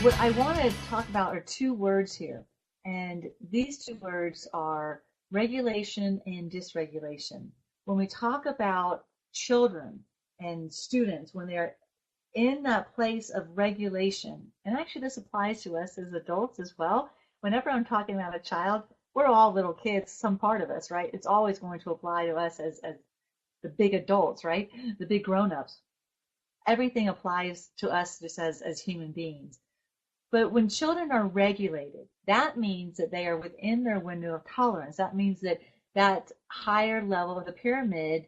What I want to talk about are two words here, and these two words are regulation and dysregulation. When we talk about children and students, when they're in that place of regulation, and actually this applies to us as adults as well. Whenever I'm talking about a child, we're all little kids, some part of us, right? It's always going to apply to us as the big adults, right? The big grown-ups. Everything applies to us just as human beings. But when children are regulated, that means that they are within their window of tolerance. That means that that higher level of the pyramid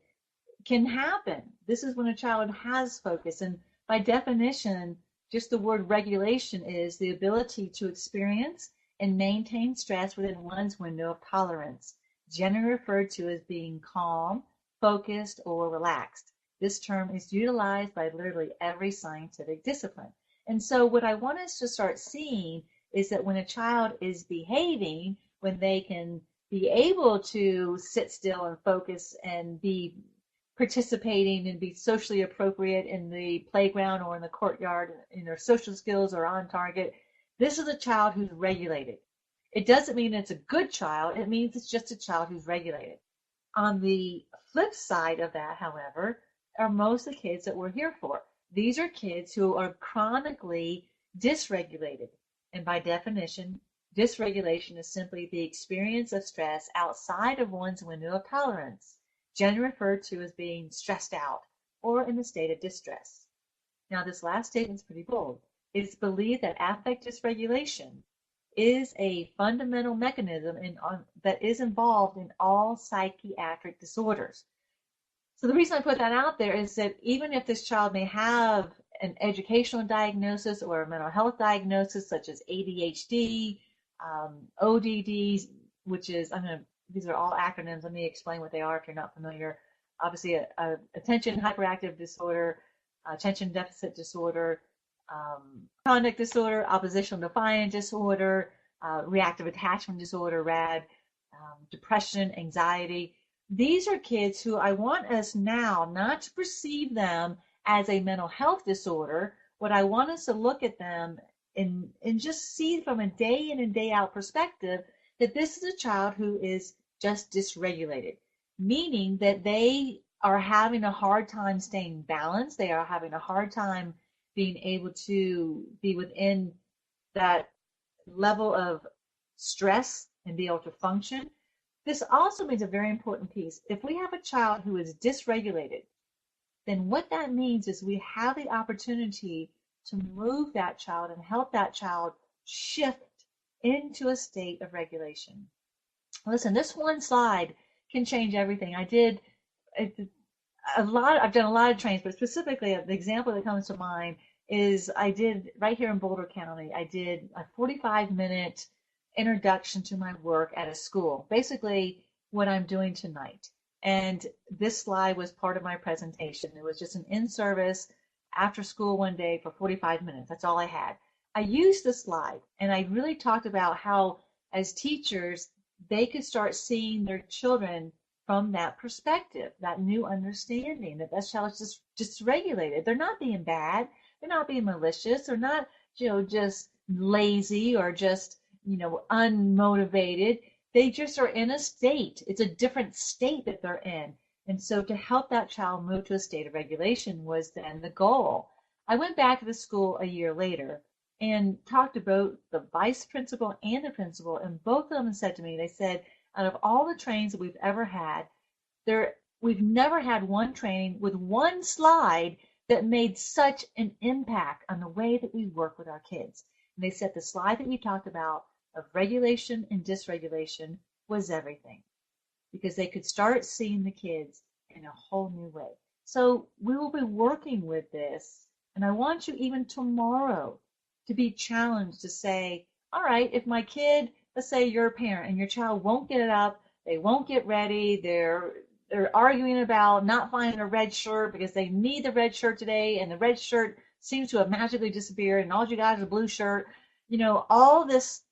can happen. This is when a child has focus. And by definition, just the word regulation is the ability to experience and maintain stress within one's window of tolerance, generally referred to as being calm, focused, or relaxed. This term is utilized by literally every scientific discipline. And so what I want us to start seeing is that when a child is behaving, when they can be able to sit still and focus and be participating and be socially appropriate in the playground or in the courtyard, in their social skills are on target, this is a child who's regulated. It doesn't mean it's a good child. It means it's just a child who's regulated. On the flip side of that, however, are most of the kids that we're here for. These are kids who are chronically dysregulated. And by definition, dysregulation is simply the experience of stress outside of one's window of tolerance, generally referred to as being stressed out or in a state of distress. Now, this last statement is pretty bold. It is believed that affect dysregulation is a fundamental mechanism that is involved in all psychiatric disorders. So the reason I put that out there is that even if this child may have an educational diagnosis or a mental health diagnosis such as ADHD, ODD, which is, these are all acronyms. Let me explain what they are if you're not familiar. Obviously, attention hyperactive disorder, attention deficit disorder, conduct disorder, oppositional defiant disorder, reactive attachment disorder, RAD, depression, anxiety. These are kids who I want us now not to perceive them as a mental health disorder. What I want us to look at them and just see from a day in and day out perspective that this is a child who is just dysregulated, meaning that they are having a hard time staying balanced. They are having a hard time being able to be within that level of stress and be able to function. This also means a very important piece. If we have a child who is dysregulated, then what that means is we have the opportunity to move that child and help that child shift into a state of regulation. Listen, this one slide can change everything. I've done a lot of trainings, but specifically the example that comes to mind is I did right here in Boulder County, I did a 45-minute introduction to my work at a school, basically what I'm doing tonight. And this slide was part of my presentation. It was just an in-service after school one day for 45 minutes. That's all I had. I used the slide and I really talked about how as teachers, they could start seeing their children from that perspective, that new understanding that that child is just regulated. They're not being bad. They're not being malicious. They're not, just lazy or just, unmotivated. They just are in a state. It's a different state that they're in. And so to help that child move to a state of regulation was then the goal. I went back to the school a year later and talked to both the vice principal and the principal, and both of them said to me, they said, out of all the trainings that we've ever had, we've never had one training with one slide that made such an impact on the way that we work with our kids. And they said the slide that we talked about of regulation and dysregulation was everything, because they could start seeing the kids in a whole new way. So we will be working with this, and I want you even tomorrow to be challenged to say, all right, if my kid, let's say you're a parent and your child won't get it up, they won't get ready, they're arguing about not finding a red shirt because they need the red shirt today, and the red shirt seems to have magically disappeared, and all you got is a blue shirt. All this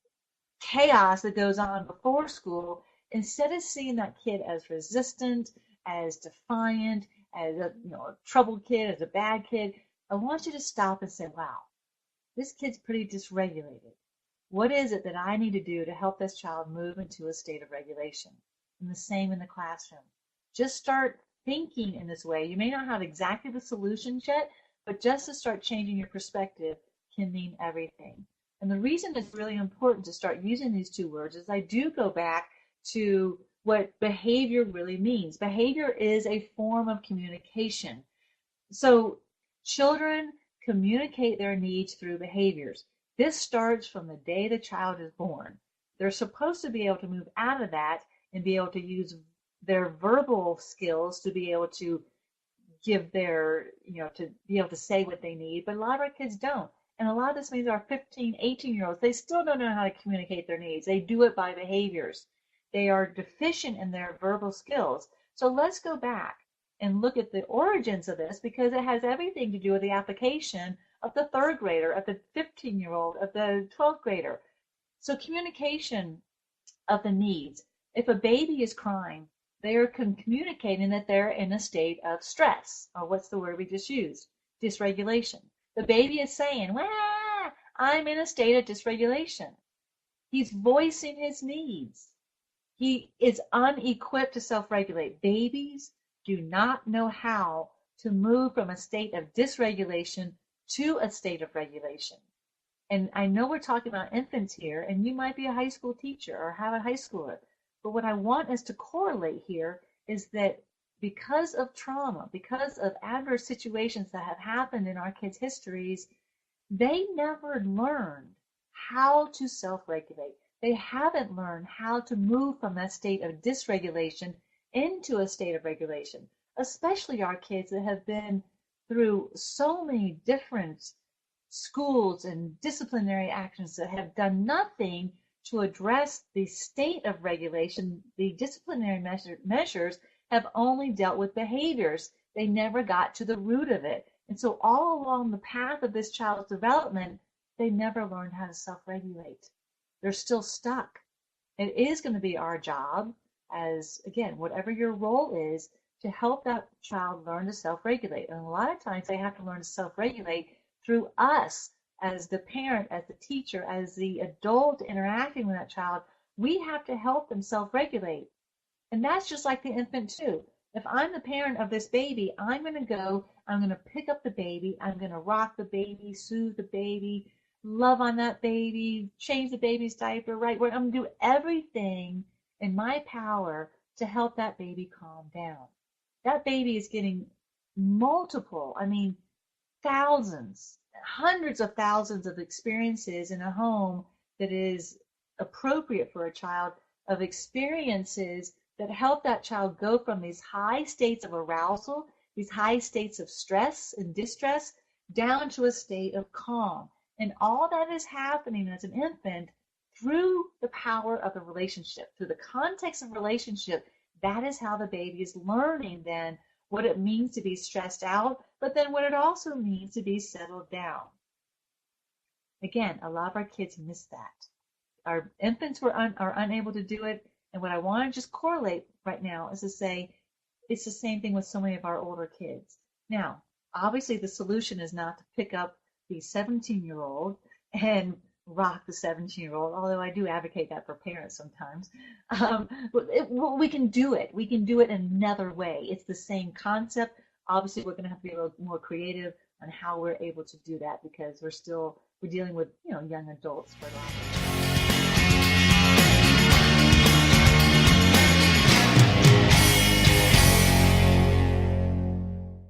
chaos that goes on before school, instead of seeing that kid as resistant, as defiant, as a troubled kid, as a bad kid, I want you to stop and say, wow, this kid's pretty dysregulated. What is it that I need to do to help this child move into a state of regulation? And the same in the classroom. Just start thinking in this way. You may not have exactly the solutions yet, but just to start changing your perspective can mean everything. And the reason it's really important to start using these two words is I do go back to what behavior really means. Behavior is a form of communication. So children communicate their needs through behaviors. This starts from the day the child is born. They're supposed to be able to move out of that and be able to use their verbal skills to be able to give their, to be able to say what they need. But a lot of our kids don't. And a lot of this means our 15, 18-year-olds, they still don't know how to communicate their needs. They do it by behaviors. They are deficient in their verbal skills. So let's go back and look at the origins of this, because it has everything to do with the application of the third grader, of the 15-year-old, of the 12th grader. So communication of the needs. If a baby is crying, they are communicating that they're in a state of stress, or what's the word we just used? Dysregulation. The baby is saying, "Wah, I'm in a state of dysregulation." He's voicing his needs. He is unequipped to self-regulate. Babies do not know how to move from a state of dysregulation to a state of regulation. And I know we're talking about infants here, and you might be a high school teacher or have a high schooler. But what I want us to correlate here is that because of trauma, because of adverse situations that have happened in our kids' histories, they never learned how to self-regulate. They haven't learned how to move from that state of dysregulation into a state of regulation, especially our kids that have been through so many different schools and disciplinary actions that have done nothing to address the state of regulation. The disciplinary measures have only dealt with behaviors. They never got to the root of it. And so all along the path of this child's development, they never learned how to self-regulate. They're still stuck. It is going to be our job as, again, whatever your role is, to help that child learn to self-regulate. And a lot of times they have to learn to self-regulate through us as the parent, as the teacher, as the adult interacting with that child. We have to help them self-regulate. And that's just like the infant too. If I'm the parent of this baby, I'm going to pick up the baby, I'm going to rock the baby, soothe the baby, love on that baby, change the baby's diaper, right? I'm going to do everything in my power to help that baby calm down. That baby is getting multiple, thousands, hundreds of thousands of experiences in a home that is appropriate for a child, of experiences that help that child go from these high states of arousal, these high states of stress and distress, down to a state of calm. And all that is happening as an infant through the power of the relationship, through the context of relationship. That is how the baby is learning then what it means to be stressed out, but then what it also means to be settled down. Again, a lot of our kids miss that. Our infants are unable to do it. And what I want to just correlate right now is to say it's the same thing with so many of our older kids. Now, obviously the solution is not to pick up the 17-year-old and rock the 17-year-old, although I do advocate that for parents sometimes. We can do it. We can do it in another way. It's the same concept. Obviously, we're going to have to be a little more creative on how we're able to do that, because we're dealing with young adults for a lot of